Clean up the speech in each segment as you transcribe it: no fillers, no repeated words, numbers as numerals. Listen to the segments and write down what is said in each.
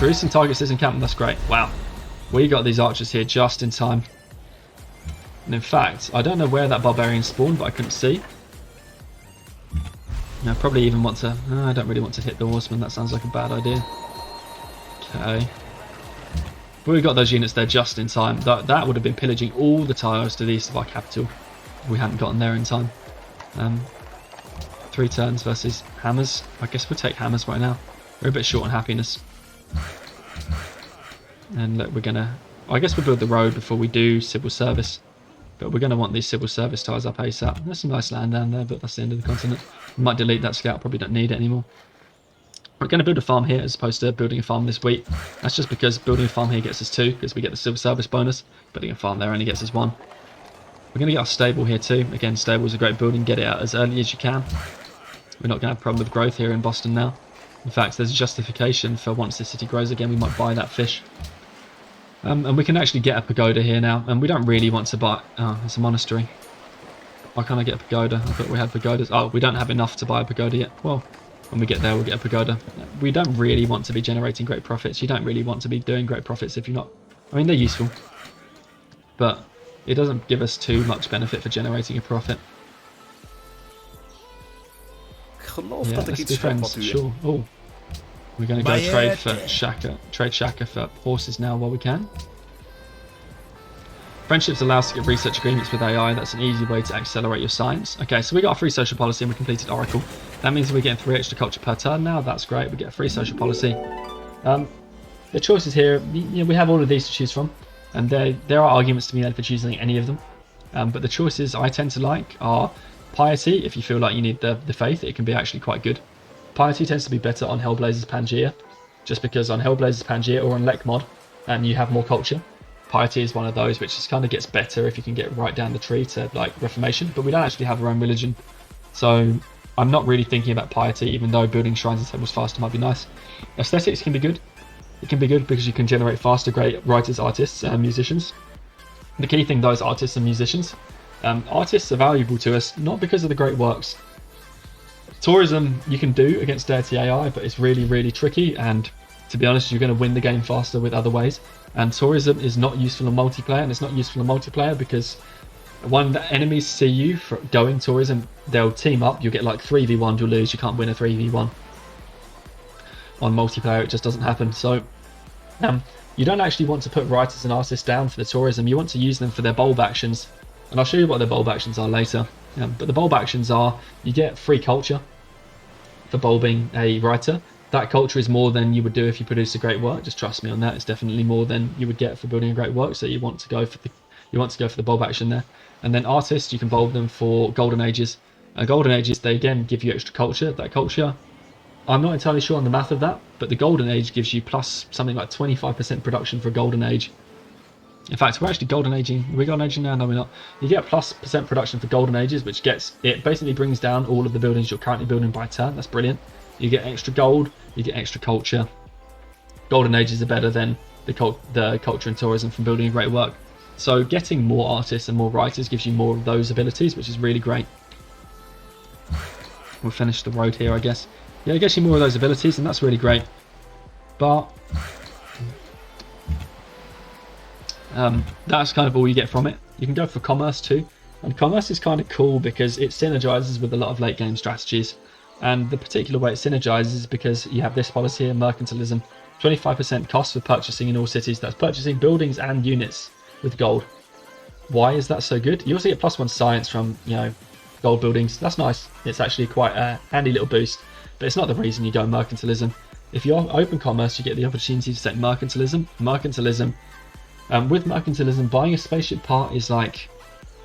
Jerusalem targets this encampment. That's great. Wow. We got these archers here just in time. And in fact, I don't know where that barbarian spawned, but I couldn't see. I probably even want to... I don't really want to hit the horseman. That sounds like a bad idea. Okay. But we got those units there just in time. That would have been pillaging all the tiles to the east of our capital if we hadn't gotten there in time. 3 turns versus hammers. I guess we'll take hammers right now. We're a bit short on happiness. And look, we're going to... I guess we'll build the road before we do civil service. But we're going to want these civil service tiles up ASAP. There's some nice land down there, but that's the end of the continent. We might delete that scout, probably don't need it anymore. We're going to build a farm here as opposed to building a farm this week. That's just because building a farm here gets us 2, because we get the civil service bonus. Building a farm there only gets us 1. We're going to get our stable here too. Again, stable is a great building. Get it out as early as you can. We're not going to have a problem with growth here in Boston now. In fact, there's a justification for once the city grows again, we might buy that fish. And we can actually get a pagoda here now. And we don't really want to buy... Oh, it's a monastery. Why can't I get a pagoda? I thought we had pagodas. Oh, we don't have enough to buy a pagoda yet. Well, when we get there, we'll get a pagoda. We don't really want to be generating great profits. You don't really want to be doing great profits if you're not... I mean, they're useful. But it doesn't give us too much benefit for generating a profit. Geloof dat ik iets be friends, sure. Oh, we're going to go trade for Shaka for horses now while we can. Friendships allow us to get research agreements with AI. That's an easy way to accelerate your science. Okay, so we got a free social policy and we completed Oracle. That means we're getting 3 extra culture per turn now. That's great. We get a free social policy. The choices here, we have all of these to choose from, and there are arguments to be made for choosing any of them. But the choices I tend to like are Piety. If you feel like you need the faith, it can be actually quite good. Piety tends to be better on Hellblazer's Pangaea, just because on Hellblazer's Pangaea or on Lek mod, and you have more culture. Piety is one of those which just kind of gets better if you can get right down the tree to like Reformation, but we don't actually have our own religion, so I'm not really thinking about Piety, even though building shrines and temples faster might be nice. Aesthetics can be good. It can be good because you can generate faster great writers, artists, and musicians. The key thing though is artists and musicians. Artists are valuable to us not because of the great works. Tourism you can do against Deity AI, but it's really, really tricky, and to be honest, you're going to win the game faster with other ways. And tourism is not useful in multiplayer, and it's not useful in multiplayer because when the enemies see you for going tourism, they'll team up. You'll get like 3v1, you'll lose. You can't win a 3v1. On multiplayer, it just doesn't happen. So you don't actually want to put writers and artists down for the tourism. You want to use them for their bulb actions. And I'll show you what their bulb actions are later. But the bulb actions are, you get free culture for bulbing a writer. That culture is more than you would do if you produce a great work. Just trust me on that. It's definitely more than you would get for building a great work. So you want to go for the bulb action there. And then artists, you can bulb them for golden ages. Golden ages, they again give you extra culture. That culture, I'm not entirely sure on the math of that, but the golden age gives you plus something like 25% production for a golden age. In fact, we're actually golden aging. Are we golden aging now? No, we're not. You get plus % production for golden ages, which basically brings down all of the buildings you're currently building by turn. That's brilliant. You get extra gold, you get extra culture. Golden ages are better than the culture and tourism from building a great work. So getting more artists and more writers gives you more of those abilities, which is really great. We'll finish the road here, I guess. Yeah, it gets you more of those abilities, and that's really great. But that's kind of all you get from it. You can go for commerce too, and commerce is kind of cool because it synergizes with a lot of late game strategies. And the particular way it synergizes is because you have this policy here, mercantilism. 25% cost for purchasing in all cities. That's purchasing buildings and units with gold. Why is that so good? You also get +1 science from, gold buildings. That's nice. It's actually quite a handy little boost, but it's not the reason you go mercantilism. If you're open commerce, you get the opportunity to take mercantilism. With mercantilism, buying a spaceship part is like,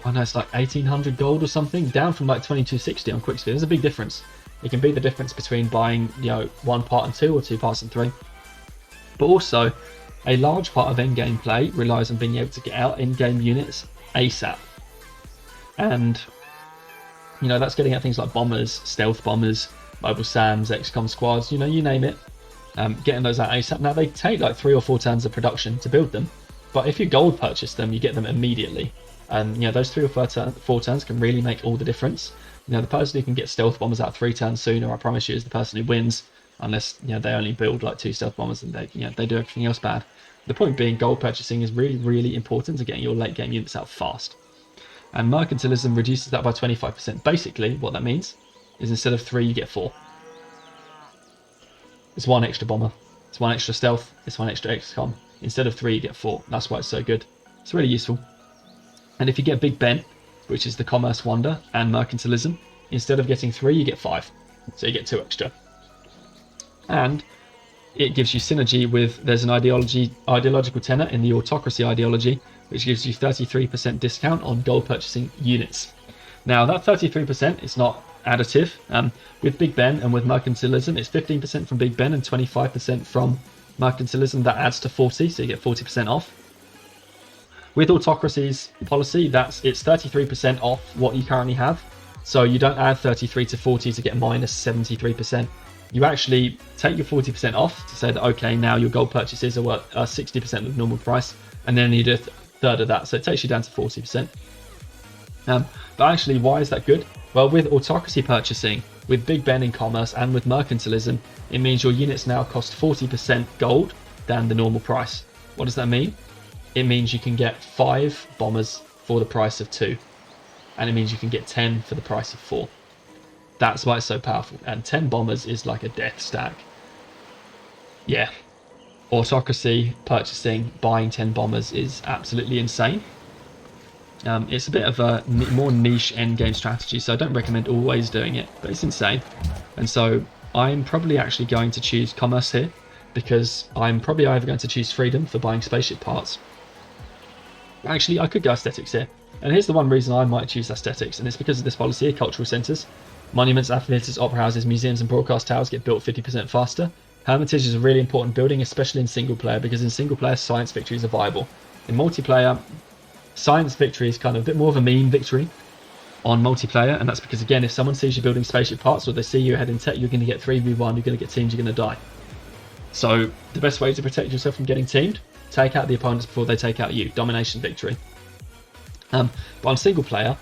I know it's like 1800 gold or something, down from like 2260 on Quicksphere. There's a big difference. It can be the difference between buying, 1 part and 2 or 2 parts and 3. But also, a large part of endgame play relies on being able to get out in-game units ASAP. And, that's getting at things like bombers, stealth bombers, mobile SAMs, XCOM squads, you name it. Getting those out ASAP. Now, they take like 3 or 4 turns of production to build them. But if you gold purchase them, you get them immediately. And, those 3 or 4 turns can really make all the difference. The person who can get stealth bombers out 3 turns sooner, I promise you, is the person who wins. unless they only build like 2 stealth bombers and they do everything else bad. The point being, gold purchasing is really, really important to getting your late game units out fast. And mercantilism reduces that by 25%. Basically, what that means is instead of 3, you get 4. It's 1 extra bomber. It's 1 extra stealth. It's 1 extra XCOM. Instead of 3, you get 4. That's why it's so good. It's really useful. And if you get Big Ben, which is the commerce wonder, and mercantilism, instead of getting 3, you get 5. So you get 2 extra. And it gives you synergy with, there's an ideological tenet in the autocracy ideology, which gives you 33% discount on gold purchasing units. Now that 33% is not additive. With Big Ben and with mercantilism, it's 15% from Big Ben and 25% from mercantilism. That adds to 40, so you get 40% off. With autocracy's policy, it's 33% off what you currently have. So you don't add 33 to 40 to get minus 73%. You actually take your 40% off to say that, okay, now your gold purchases are worth 60% of the normal price, and then you do a third of that. So it takes you down to 40%. But actually, why is that good? Well, with autocracy purchasing, with Big Ben in commerce, and with mercantilism, it means your units now cost 40% gold than the normal price. What does that mean? It means you can get 5 bombers for the price of 2. And it means you can get 10 for the price of 4. That's why it's so powerful. And 10 bombers is like a death stack. Yeah. Autocracy purchasing, buying 10 bombers is absolutely insane. It's a bit of a more niche endgame strategy, so I don't recommend always doing it, but it's insane. And so I'm probably actually going to choose commerce here, because I'm probably either going to choose freedom for buying spaceship parts. Actually, I could go aesthetics here. And here's the one reason I might choose aesthetics, and it's because of this policy here: cultural centres. Monuments, amphitheatres, opera houses, museums and broadcast towers get built 50% faster. Hermitage is a really important building, especially in single player, because in single player, science victories are viable. In multiplayer, science victory is kind of a bit more of a meme victory on multiplayer, and that's because, again, if someone sees you building spaceship parts or they see you ahead in tech, you're going to get 3v1, you're going to get teamed, you're going to die. So the best way to protect yourself from getting teamed, take out the opponents before they take out you. Domination victory. But on single player,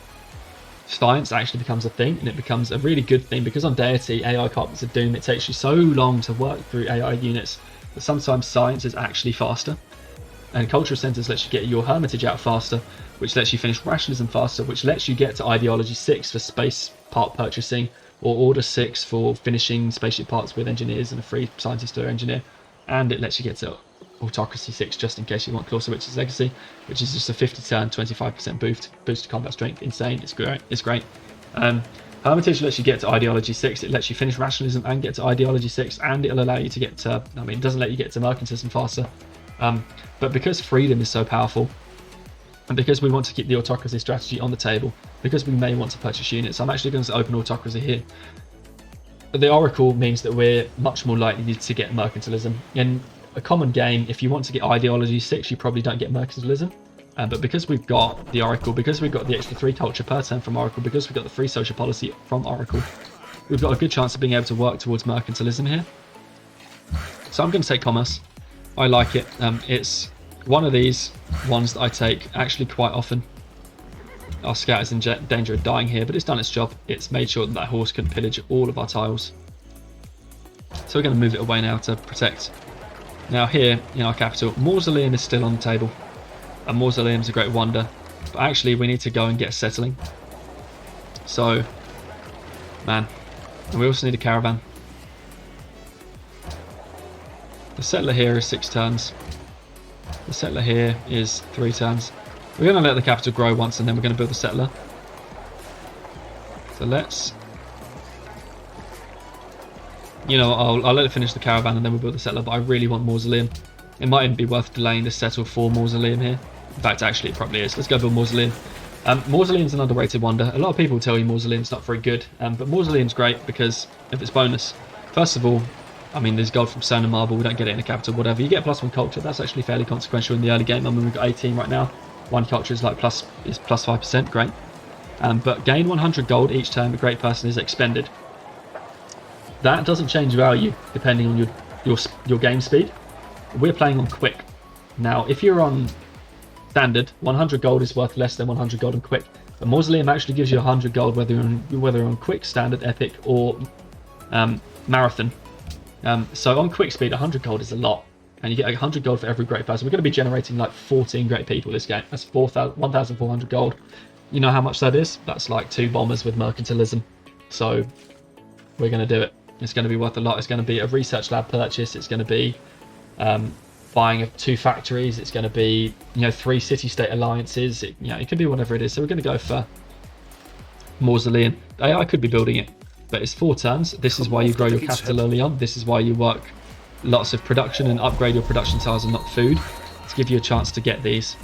science actually becomes a thing, and it becomes a really good thing, because on Deity, AI carpets of doom, it takes you so long to work through AI units that sometimes science is actually faster. And cultural centres lets you get your hermitage out faster, which lets you finish rationalism faster, which lets you get to ideology 6 for space part purchasing, or order 6 for finishing spaceship parts with engineers and a free scientist or engineer, and it lets you get to autocracy 6 just in case you want Clausewitz's legacy, which is just a 50 turn 25% boost to combat strength. Insane. It's great. Hermitage lets you get to ideology 6. It lets you finish rationalism and get to ideology 6, and it'll allow you to get to, it doesn't let you get to mercantilism faster, but because freedom is so powerful, and because we want to keep the autocracy strategy on the table, because we may want to purchase units, I'm actually going to open autocracy here. The Oracle means that we're much more likely to get mercantilism. In a common game, if you want to get ideology 6, you probably don't get mercantilism. But because we've got the Oracle, because we've got the extra 3 culture per turn from Oracle, because we've got the free social policy from Oracle, we've got a good chance of being able to work towards mercantilism here. So I'm going to take commerce. I like it. It's one of these ones that I take actually quite often. Our scout is in danger of dying here, but it's done its job. It's made sure that horse couldn't pillage all of our tiles. So we're going to move it away now to protect. Now here in our capital, Mausoleum is still on the table. And Mausoleum is a great wonder, but actually we need to go and get settling. So, man, and we also need a caravan. The settler here is 6 turns. The settler here is 3 turns. We're going to let the capital grow once, and then we're going to build the settler. So let's, I'll let it finish the caravan and then we'll build the settler, but I really want Mausoleum. It might even be worth delaying the settle for Mausoleum here. In fact, actually it probably is. Let's go build Mausoleum. Mausoleum's an underrated wonder. A lot of people tell you Mausoleum's not very good, but Mausoleum's great because of its bonus. First of all, there's gold from stone and marble. We don't get it in a capital, whatever. You get +1 culture. That's actually fairly consequential in the early game. We've got 18 right now. 1 culture is plus 5%. Great. But gain 100 gold each time a great person is expended. That doesn't change value depending on your game speed. We're playing on quick. Now, if you're on standard, 100 gold is worth less than 100 gold on quick. But Mausoleum actually gives you 100 gold whether you're on quick, standard, epic, or marathon. So on quick speed, 100 gold is a lot. And you get 100 gold for every great person. We're going to be generating like 14 great people this game. That's 1,400 gold. You know how much that is? That's like 2 bombers with mercantilism. So we're going to do it. It's going to be worth a lot. It's going to be a research lab purchase. It's going to be buying 2 factories. It's going to be 3 city-state alliances. It could be whatever it is. So we're going to go for Mausoleum. AI could be building it, but it's 4 turns. This is why you grow your capital early on. This is why you work lots of production and upgrade your production tiles and not food to give you a chance to get these.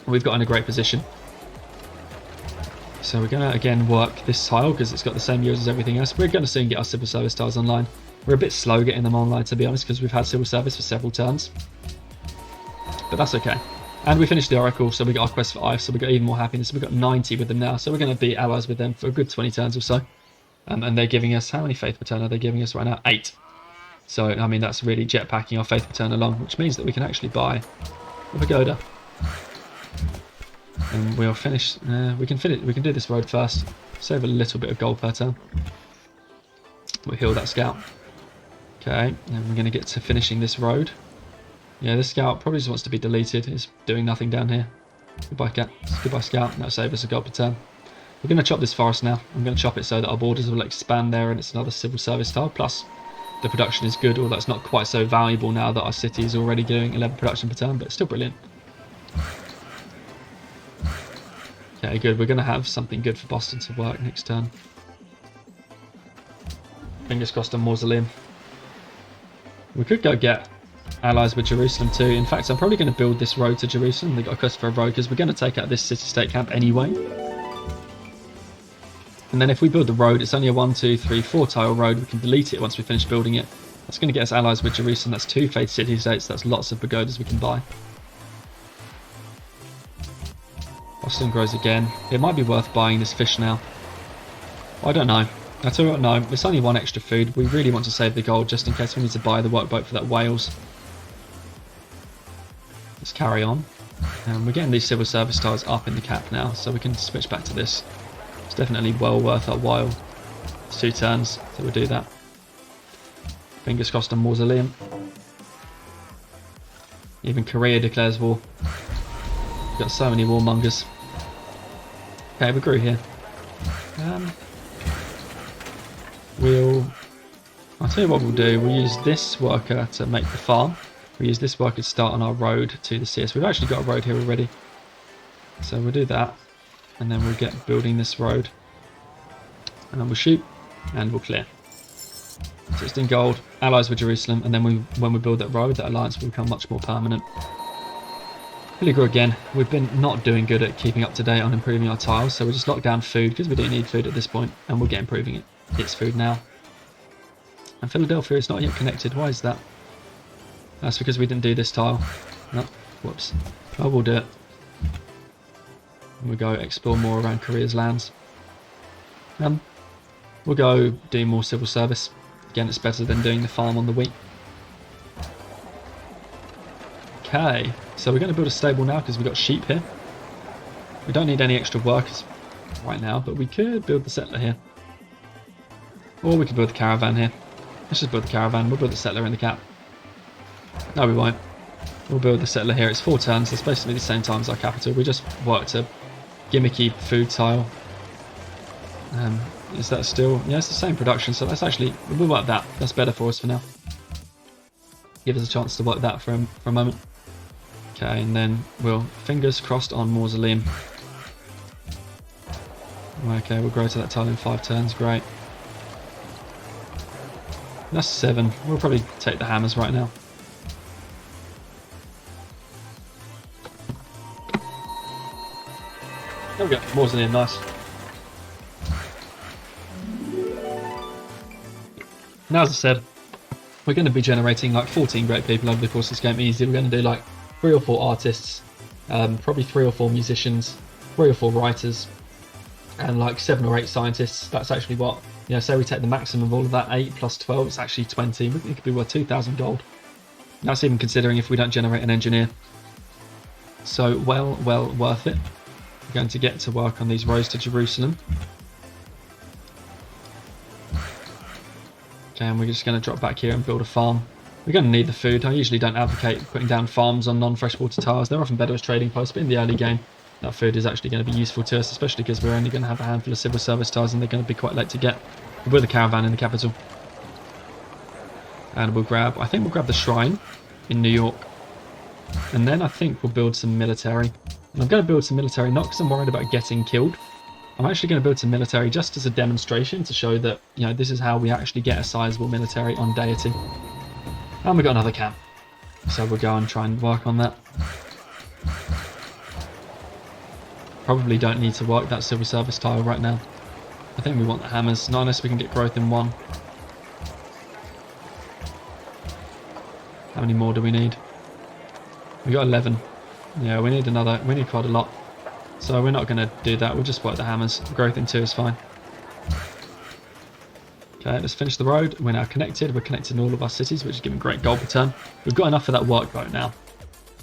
We've got in a great position. So we're going to again work this tile because it's got the same years as everything else. We're going to soon get our civil service tiles online. We're a bit slow getting them online, to be honest, because we've had civil service for several turns. But that's okay. And we finished the Oracle, so we got our quest for Ice, so we got even more happiness. We've got 90 with them now, so we're going to be allies with them for a good 20 turns or so. And they're giving us, how many faith per turn are they giving us right now? 8. So, I mean, that's really jetpacking our faith per turn along, which means that we can actually buy a pagoda. And we'll finish, we can do this road first. Save a little bit of gold per turn. We'll heal that scout. Okay, and we're going to get to finishing this road. Yeah, this scout probably just wants to be deleted. It's doing nothing down here. Goodbye, cat. Goodbye, scout. That'll save us a gold per turn. We're going to chop this forest now. I'm going to chop it so that our borders will expand there, and it's another civil service tile. Plus, the production is good, although it's not quite so valuable now that our city is already doing 11 production per turn, but it's still brilliant. Okay, good. We're going to have something good for Boston to work next turn. Fingers crossed on Mausoleum. We could go get allies with Jerusalem too. In fact, I'm probably going to build this road to Jerusalem. They've got a quest for a road because we're going to take out this city-state camp anyway. And then if we build the road, it's only a 1, 2, 3, 4 tile road. We can delete it once we finish building it. That's going to get us allies with Jerusalem. That's 2 faith city-states. That's lots of pagodas we can buy. Boston grows again. It might be worth buying this fish now. I don't know. I tell you what, no, it's only 1 extra food. We really want to save the gold just in case we need to buy the workboat for that whales. Let's carry on. And we're getting these civil service tiles up in the cap now, so we can switch back to this. It's definitely well worth our while. It's 2 turns, so we'll do that. Fingers crossed on Mausoleum. Even Korea declares war. We've got so many warmongers. Okay, we grew here. I'll tell you what we'll do. We'll use this worker to make the farm. We'll use this worker to start on our road to the CS. We've actually got a road here already. So we'll do that. And then we'll get building this road. And then we'll shoot. And we'll clear. 16 gold. Allies with Jerusalem. And then when we build that road, that alliance will become much more permanent. Really grew again. We've been not doing good at keeping up to date on improving our tiles. So we'll just lock down food because we don't need food at this point. And we'll get improving it. It's food now. And Philadelphia is not yet connected. Why is that? That's because we didn't do this tile. No, whoops. Oh, we'll do it. We'll go explore more around Korea's lands. We'll go do more civil service. Again, it's better than doing the farm on the wheat. Okay, so we're going to build a stable now because we've got sheep here. We don't need any extra workers right now, but we could build the settler here. Or we could build the caravan here. Let's just build the caravan. We'll build the settler in the cap. No, we won't. We'll build the settler here. It's 4 turns. It's basically the same time as our capital. We just worked a gimmicky food tile. Is that still... Yeah, it's the same production. So that's actually... We'll work that. That's better for us for now. Give us a chance to work that for a moment. Okay, and then we'll... Fingers crossed on Mausoleum. Okay, we'll grow to that tile in 5 turns. Great. That's 7. We'll probably take the hammers right now. There we go. Mausoleum, nice. Now, as I said, we're going to be generating like 14 great people over the course of this game. Easy. We're going to do like 3 or 4 artists, probably 3 or 4 musicians, 3 or 4 writers, and like 7 or 8 scientists. That's actually what... say we take the maximum of all of that, 8 plus 12, it's actually 20. It could be worth 2,000 gold. That's even considering if we don't generate an engineer. So, well worth it. We're going to get to work on these roads to Jerusalem. Okay, and we're just going to drop back here and build a farm. We're going to need the food. I usually don't advocate putting down farms on non-freshwater tiles. They're often better as trading posts, but in the early game, that food is actually going to be useful to us, especially because we're only going to have a handful of civil service tiles and they're going to be quite late to get. We'll build a caravan in the capital. And I think we'll grab the shrine in New York. And then I think we'll build some military. And I'm going to build some military, not because I'm worried about getting killed. I'm actually going to build some military just as a demonstration to show that, you know, this is how we actually get a sizable military on Deity. And we've got another camp. So we'll go and try and work on that. Probably don't need to work that civil service tile right now. I think we want the hammers, not unless we can get growth in one. How many more do we need? We got 11. Yeah, we need quite a lot. So we're not going to do that, we'll just work the hammers. Growth in 2 is fine. Okay, let's finish the road. We're now connected. We're connected in all of our cities, which is giving great gold return. We've got enough for that workboat now.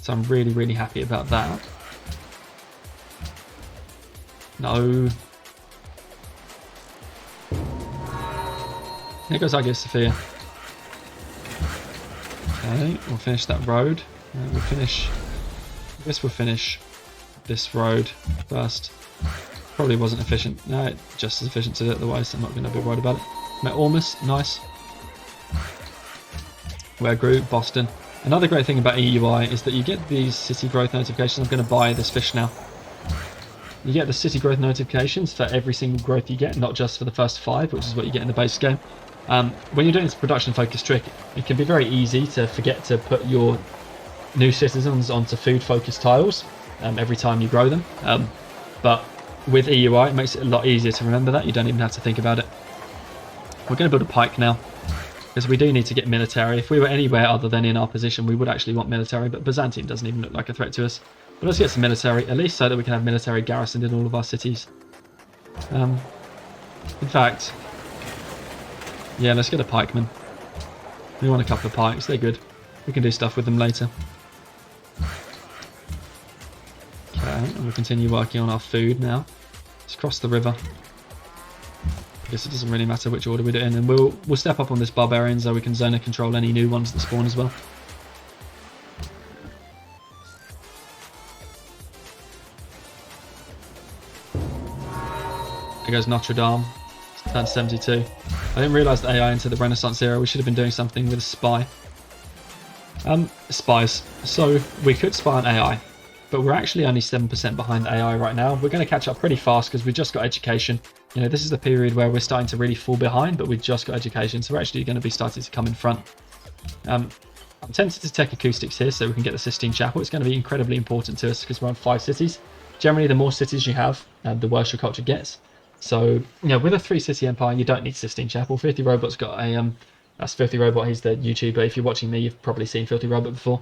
So I'm really, really happy about that. No. Here goes Hagia Sophia. Okay, we'll finish that road. I guess we'll finish this road first. Probably wasn't efficient. No, just as efficient to do it otherwise, I'm not going to be worried about it. Met Ormus, nice. Where grew Boston. Another great thing about EUI is that you get these city growth notifications. I'm going to buy this fish now. You get the city growth notifications for every single growth you get, not just for the first 5, which is what you get in the base game. When you're doing this production focused trick, it can be very easy to forget to put your new citizens onto food focused tiles every time you grow them. But with EUI, it makes it a lot easier to remember that. You don't even have to think about it. We're going to build a pike now, because we do need to get military. If we were anywhere other than in our position, we would actually want military, but Byzantine doesn't even look like a threat to us. But let's get some military, at least so that we can have military garrisoned in all of our cities. In fact, yeah, let's get a pikeman. We want a couple of pikes, they're good. We can do stuff with them later. Okay, and we'll continue working on our food now. Let's cross the river. I guess it doesn't really matter which order we do it in, and we'll step up on this barbarian so we can zone and control any new ones that spawn as well. There goes Notre Dame. It's turned 72. I didn't realise that AI into the Renaissance era. We should have been doing something with a spy. Spies. So we could spy on AI, but we're actually only 7% behind AI right now. We're going to catch up pretty fast because we've just got education. You know, this is the period where we're starting to really fall behind, but we've just got education, so we're actually going to be starting to come in front. I'm tempted to take acoustics here so we can get the Sistine Chapel. It's going to be incredibly important to us because we're on 5 cities. Generally, the more cities you have, the worse your culture gets. So, you know, with a 3-city empire, you don't need Sistine Chapel. Filthy Robot's got a, that's Filthy Robot, he's the YouTuber. If you're watching me, you've probably seen Filthy Robot before.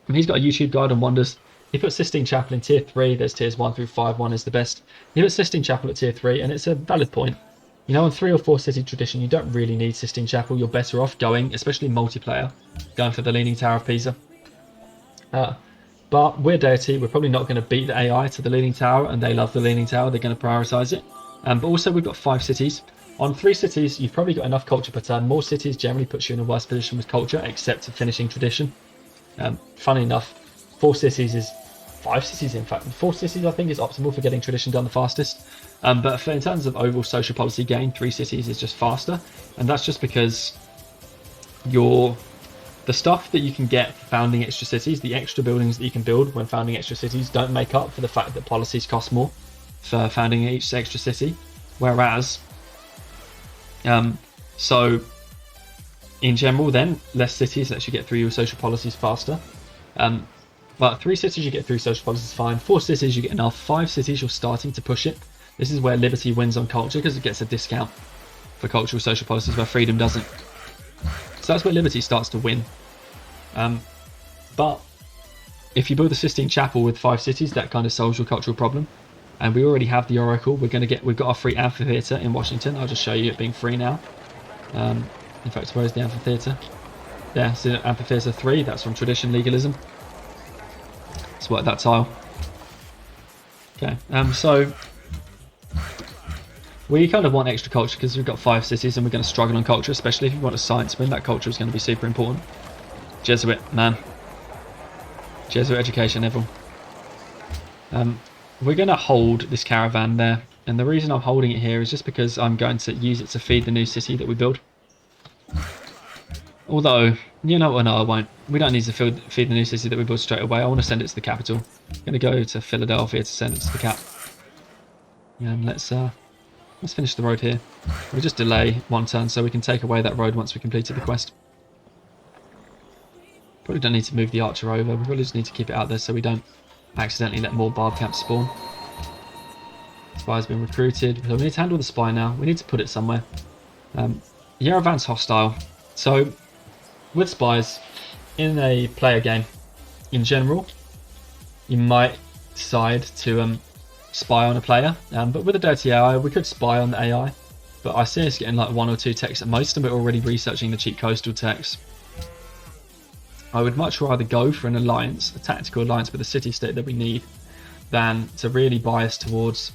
And he's got a YouTube guide on wonders. He put Sistine Chapel in tier 3, there's tiers 1 through 5, 1 is the best. He put Sistine Chapel at tier 3, and it's a valid point. You know, on 3 or 4 city tradition, you don't really need Sistine Chapel. You're better off going, especially multiplayer, going for the Leaning Tower of Pisa. But we're Deity, we're probably not going to beat the AI to the Leaning Tower, and they love the Leaning Tower, they're going to prioritise it. But also we've got 5 cities. On 3 cities, you've probably got enough culture per turn. More cities generally puts you in a worse position with culture, except for finishing tradition. Funny enough, 4 cities is 5 cities, in fact. 4 cities I think is optimal for getting tradition done the fastest. But in terms of overall social policy gain, 3 cities is just faster. And that's just because the stuff that you can get for founding extra cities, the extra buildings that you can build when founding extra cities, don't make up for the fact that policies cost more for founding each extra city. Whereas, so in general then, less cities lets you get through your social policies faster. But 3 cities you get through social policies fine, 4 cities you get enough, 5 cities you're starting to push it. This is where liberty wins on culture because it gets a discount for cultural social policies where freedom doesn't. So that's where liberty starts to win. But if you build the Sistine Chapel with 5 cities, that kind of solves your cultural problem. And we already have the Oracle. We've got our free amphitheatre in Washington. I'll just show you it being free now. In fact, where's the amphitheatre? Yeah, so amphitheatre 3. That's from tradition legalism. Let's work that tile. Okay. So We kind of want extra culture because we've got 5 cities and we're going to struggle on culture, especially if you want a science win. That culture is going to be super important. Jesuit, man. Jesuit education, everyone. We're going to hold this caravan there. And the reason I'm holding it here is just because I'm going to use it to feed the new city that we build. Although, you know what, no, I won't. We don't need to feed the new city that we build straight away. I want to send it to the capital. I'm going to go to Philadelphia to send it to the cap. And let's finish the road here. We'll just delay 1 turn so we can take away that road once we completed the quest. Probably don't need to move the archer over. We probably just need to keep it out there so we don't accidentally let more barb camps spawn. Spy's been recruited. So we need to handle the spy now. We need to put it somewhere. Yerevan's hostile. So with spies, in a player game, in general, you might decide to spy on a player. But with a dirty AI, we could spy on the AI. But I see us getting like 1 or 2 techs at most, and we're already researching the cheap coastal techs. I would much rather go for an alliance, a tactical alliance with a city-state that we need, than to really bias towards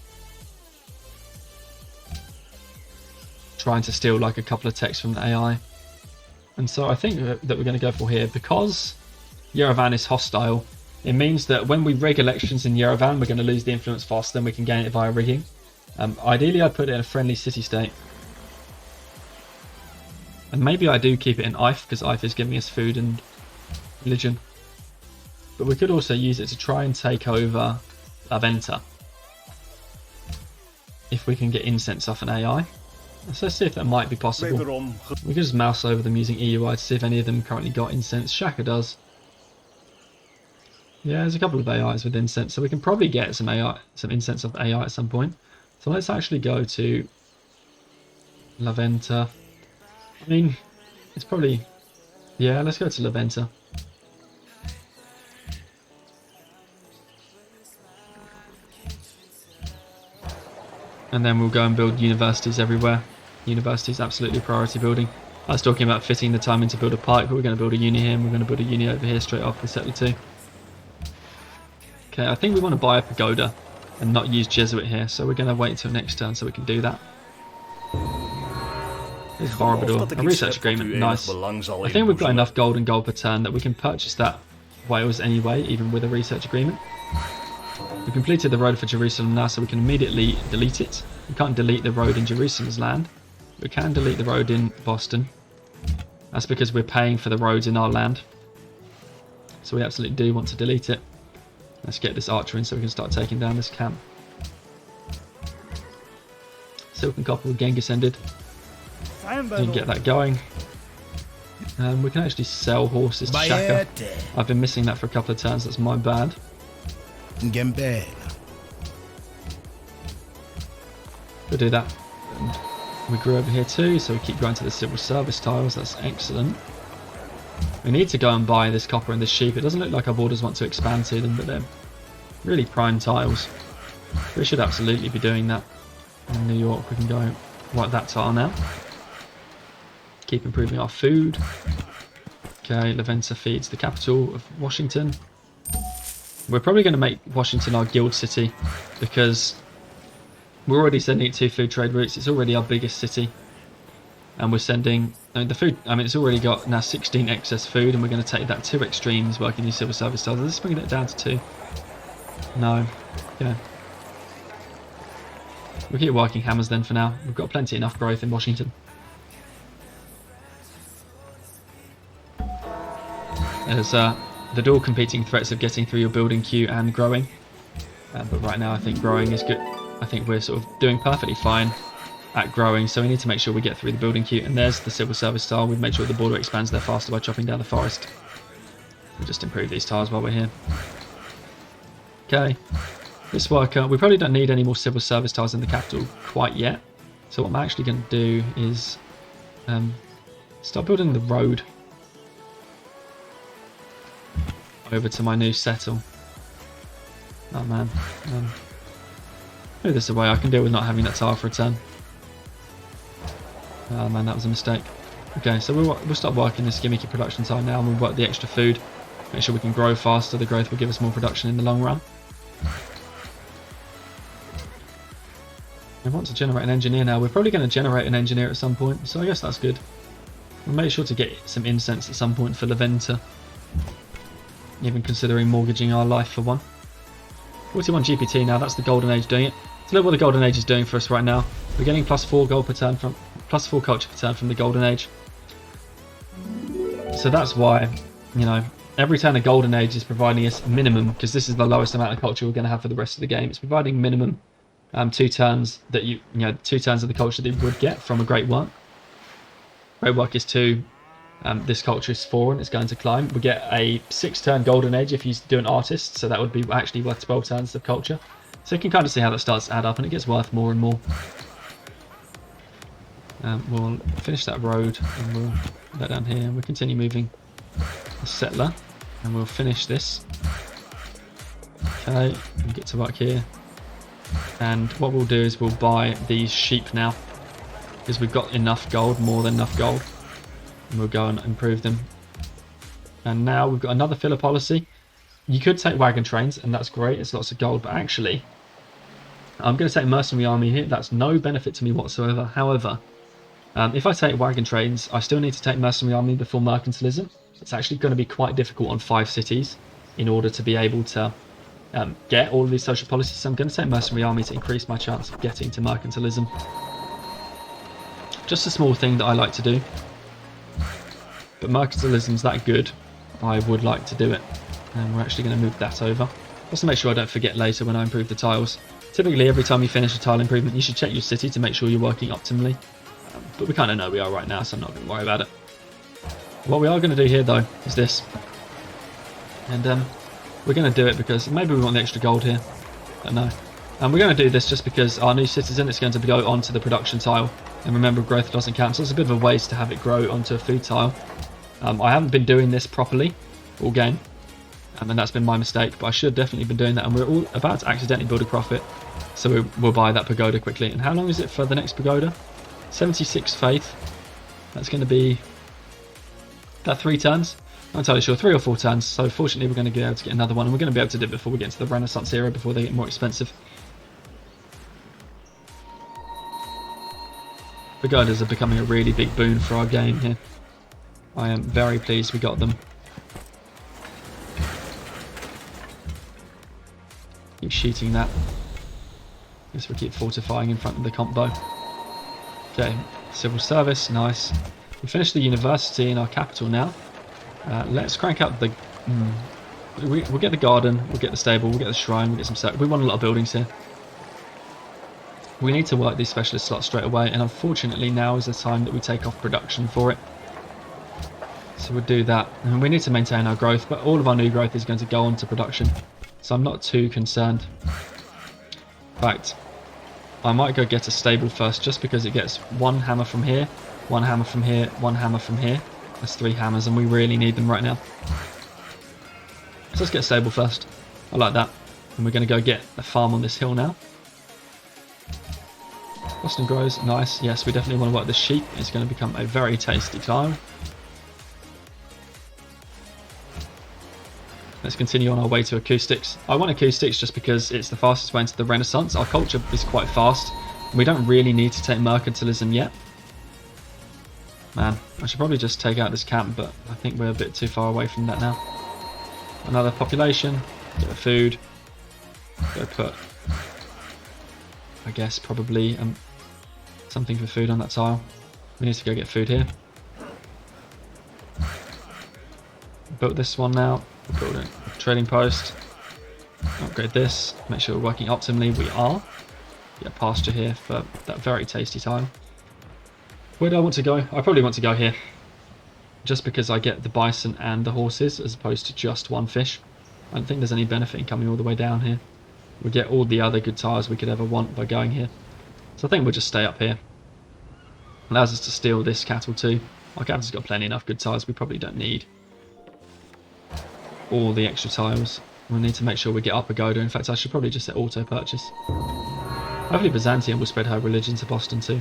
trying to steal like a couple of techs from the AI. And so I think that we're going to go for here, because Yerevan is hostile, it means that when we rig elections in Yerevan, we're going to lose the influence faster than we can gain it via rigging. Ideally, I'd put it in a friendly city-state. And maybe I do keep it in Ife, because Ife is giving us food and religion. But we could also use it to try and take over La Venta. If we can get incense off an AI. So let's see if that might be possible. We can just mouse over them using EUI to see if any of them currently got incense. Shaka does. Yeah, there's a couple of AIs with incense, so we can probably get some incense off AI at some point. So let's actually go to La Venta. I mean, it's probably... Yeah, let's go to La Venta. And then we'll go and build universities everywhere. Universities, absolutely priority building. I was talking about fitting the time in to build a pike, but we're going to build a uni here, and we're going to build a uni over here straight off with Settler 2. Okay, I think we want to buy a pagoda and not use Jesuit here, so we're going to wait until next turn so we can do that. There's Barbador, a research agreement, nice. I think we've got enough gold and gold per turn that we can purchase that Wales anyway, even with a research agreement. We completed the road for Jerusalem now, so we can immediately delete it. We can't delete the road in Jerusalem's land. We can delete the road in Boston. That's because we're paying for the roads in our land. So we absolutely do want to delete it. Let's get this archer in so we can start taking down this camp. Silk and Copper with Genghis ended. Didn't get that going. We can actually sell horses to Shaka. I've been missing that for a couple of turns, that's my bad. We'll do that. And we grew over here too, so we keep going to the civil service tiles, that's excellent. We need to go and buy this copper and this sheep. It doesn't look like our borders want to expand to them, but they're really prime tiles. We should absolutely be doing that. In New York, we can go wipe that tile now. Keep improving our food. Okay, La Venta feeds the capital of Washington. We're probably going to make Washington our guild city because we're already sending it 2 food trade routes. It's already our biggest city. And we're sending the food. I mean, it's already got now 16 excess food, and we're going to take that 2 extremes working these civil service tiles. Let's bring it down to 2. No. Okay. We'll keep working hammers then for now. We've got plenty enough growth in Washington. There's the dual competing threats of getting through your building queue and growing. But right now I think growing is good. I think we're sort of doing perfectly fine at growing, so we need to make sure we get through the building queue. And there's the civil service tile. We've made sure the border expands there faster by chopping down the forest. We'll just improve these tiles while we're here. Okay. This worker, we probably don't need any more civil service tiles in the capital quite yet. So what I'm actually going to do is start building the road over to my new settle. Oh man. Maybe this is a way I can deal with not having that tile for a turn. Oh man, that was a mistake. Okay, so we'll start working this gimmicky production tile now, and we'll work the extra food. Make sure we can grow faster. The growth will give us more production in the long run. We want to generate an engineer now. We're probably going to generate an engineer at some point, so I guess that's good. We'll make sure to get some incense at some point for Leventa. Even considering mortgaging our life for one. 41 GPT now, that's the Golden Age doing it. So look what the Golden Age is doing for us right now. We're getting +4 gold per turn from +4 culture per turn from the Golden Age. So that's why, you know, every turn the Golden Age is providing us minimum, because this is the lowest amount of culture we're going to have for the rest of the game. It's providing minimum 2 turns that 2 turns of the culture that you would get from a Great Work. Great Work is 2. This culture is 4 and it's going to climb. We get a 6-turn Golden Age if you do an artist, so that would be actually worth 12 turns of culture. So you can kind of see how that starts to add up and it gets worth more and more. We'll finish that road and we'll go down here and we'll continue moving a settler and we'll finish this. Okay, we'll get to work here. And what we'll do is we'll buy these sheep now because we've got enough gold, more than enough gold. And we'll go and improve them. And now we've got another filler policy. You could take wagon trains, and that's great. It's lots of gold, but actually, I'm going to take mercenary army here. That's no benefit to me whatsoever. However, if I take wagon trains, I still need to take mercenary army before mercantilism. It's actually going to be quite difficult on 5 cities in order to be able to get all of these social policies. So I'm going to take mercenary army to increase my chance of getting to mercantilism. Just a small thing that I like to do. But mercantilism's that good, I would like to do it. And we're actually going to move that over. Just to make sure I don't forget later when I improve the tiles. Typically, every time you finish a tile improvement, you should check your city to make sure you're working optimally. But we kind of know we are right now, so I'm not going to worry about it. What we are going to do here, though, is this. And we're going to do it because maybe we want the extra gold here. I don't know. And we're going to do this just because our new citizen is going to go onto the production tile. And remember, growth doesn't count, so it's a bit of a waste to have it grow onto a food tile. I haven't been doing this properly all game, and that's been my mistake, but I should have definitely been doing that, and we're all about to accidentally build a profit, so we'll buy that pagoda quickly. And how long is it for the next pagoda? 76 faith. That's going to be that 3 turns. I'm not entirely sure, 3 or 4 turns, so fortunately we're going to be able to get another one, and we're going to be able to do it before we get into the Renaissance era, before they get more expensive. Pagodas are becoming a really big boon for our game here. I am very pleased we got them. Keep shooting that. Guess we keep fortifying in front of the combo. Okay, civil service, nice. We finished the university in our capital now. Let's crank up the... We'll get the garden, we'll get the stable, we'll get the shrine, we'll get some... We want a lot of buildings here. We need to work these specialist slots straight away, and unfortunately now is the time that we take off production for it. So we'll do that, and we need to maintain our growth, but all of our new growth is going to go on to production, so I'm not too concerned. In fact, I might go get a stable first, just because it gets 1 hammer from here, 1 hammer from here, 1 hammer from here. That's 3 hammers, and we really need them right now. So let's get a stable first. I like that. And we're going to go get a farm on this hill now. Boston grows, nice. Yes, we definitely want to work the sheep. It's going to become a very tasty tile. Let's continue on our way to acoustics. I want acoustics just because it's the fastest way into the Renaissance. Our culture is quite fast. We don't really need to take mercantilism yet. Man, I should probably just take out this camp, but I think we're a bit too far away from that now. Another population, bit of food. Go put, I guess, probably something for food on that tile. We need to go get food here. Built this one now. We'll build a trading post. Upgrade this. Make sure we're working optimally. We are. Get a pasture here for that very tasty tile. Where do I want to go? I probably want to go here. Just because I get the bison and the horses as opposed to just 1 fish. I don't think there's any benefit in coming all the way down here. We get all the other good tiles we could ever want by going here. So I think we'll just stay up here. Allows us to steal this cattle too. Our cattle's got plenty enough good tiles. We probably don't need all the extra tiles. We'll need to make sure we get up a pagoda. In fact, I should probably just set auto purchase. Hopefully Byzantium will spread her religion to Boston too.